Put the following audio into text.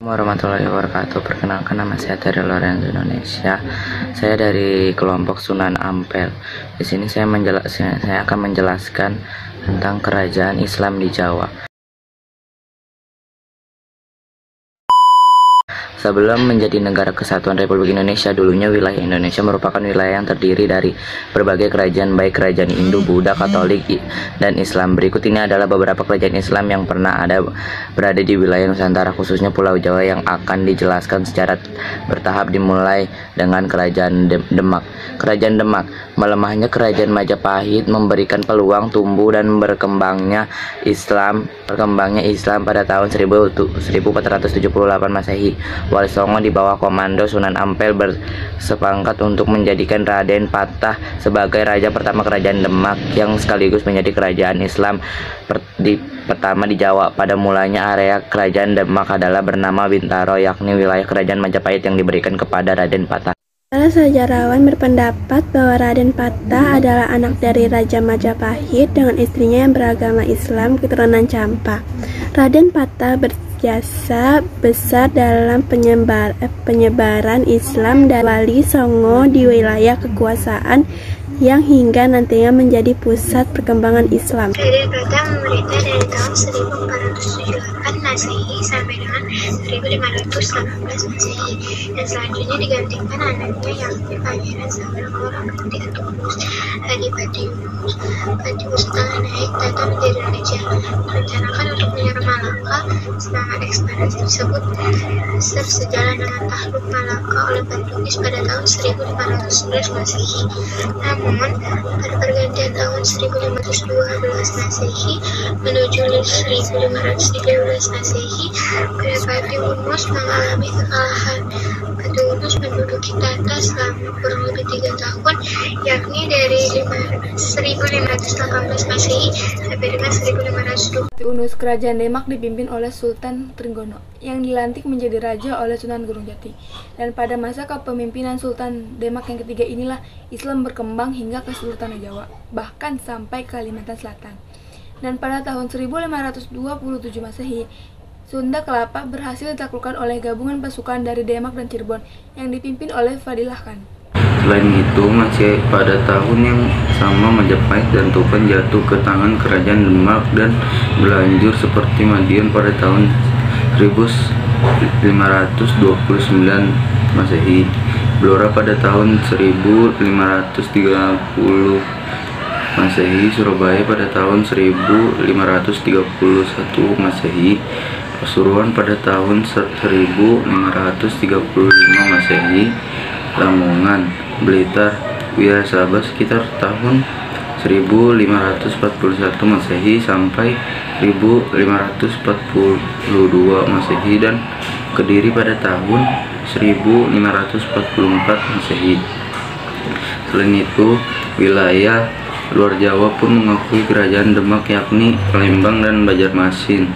Warahmatullahi wabarakatuh. Perkenalkan, nama saya Terry Lorenzo Indonesia. Saya dari kelompok Sunan Ampel. Di sini saya akan menjelaskan tentang kerajaan Islam di Jawa. Sebelum menjadi negara kesatuan Republik Indonesia, dulunya wilayah Indonesia merupakan wilayah yang terdiri dari berbagai kerajaan, baik kerajaan Hindu, Buddha, Katolik, dan Islam. Berikut ini adalah beberapa kerajaan Islam yang pernah berada di wilayah Nusantara, khususnya Pulau Jawa, yang akan dijelaskan secara bertahap, dimulai dengan Kerajaan Demak. Kerajaan Demak. Melemahnya Kerajaan Majapahit memberikan peluang tumbuh dan berkembangnya Islam pada tahun 1478 Masehi. Wali Songo di bawah komando Sunan Ampel bersepakat untuk menjadikan Raden Patah sebagai raja pertama Kerajaan Demak, yang sekaligus menjadi kerajaan Islam pertama di Jawa. Pada mulanya area Kerajaan Demak adalah bernama Bintaro, yakni wilayah Kerajaan Majapahit yang diberikan kepada Raden Patah. Para sejarawan berpendapat bahwa Raden Patah adalah anak dari Raja Majapahit dengan istrinya yang beragama Islam keturunan Campa. Raden Patah berjasa besar dalam penyebaran Islam dan Wali Songo di wilayah kekuasaan yang hingga nantinya menjadi pusat perkembangan Islam. Raden Patah memerintah dari tahun 1478 Masehi sampai dengan 1518 Masehi, dan selanjutnya digantikan anaknya yakni Pangeran Sabrakorabekti Atulus. Adipati Yunus setelah naik tahta menjadi raja, merencanakan untuk menyerang Malaka. Semangat ekspansi tersebut sejalan dengan takluk Malaka oleh Portugis pada tahun 1511 Masehi. Namun, pada pergantian tahun 1512 Masehi menuju 1513 Masehi, Adipati Yunus mengalami kekalahan. Adipati Yunus menduduki tahta selama kurang lebih 3 tahun, yakni dari 1518 Masehi sampai dengan 1520. Unus Kerajaan Demak dipimpin oleh Sultan Trenggono yang dilantik menjadi raja oleh Sunan Gunung Jati. Dan pada masa kepemimpinan Sultan Demak yang ketiga inilah Islam berkembang hingga ke seluruh tanah Jawa, bahkan sampai ke Kalimantan Selatan. Dan pada tahun 1527 Masehi, Sunda Kelapa berhasil ditaklukkan oleh gabungan pasukan dari Demak dan Cirebon yang dipimpin oleh Fadilah Khan. Selain itu, masih pada tahun yang sama Majapahit dan Tuban jatuh ke tangan Kerajaan Demak dan berlanjut seperti Madiun pada tahun 1529 Masehi, Blora pada tahun 1530 Masehi, Surabaya pada tahun 1531 Masehi, Pasuruan pada tahun 1535 Masehi, Lamongan, Blitar, Wiyasabah sekitar tahun 1541 Masehi sampai 1542 Masehi, dan Kediri pada tahun 1544 Masehi. Selain itu, wilayah luar Jawa pun mengakui Kerajaan Demak, yakni Palembang dan Banjarmasin.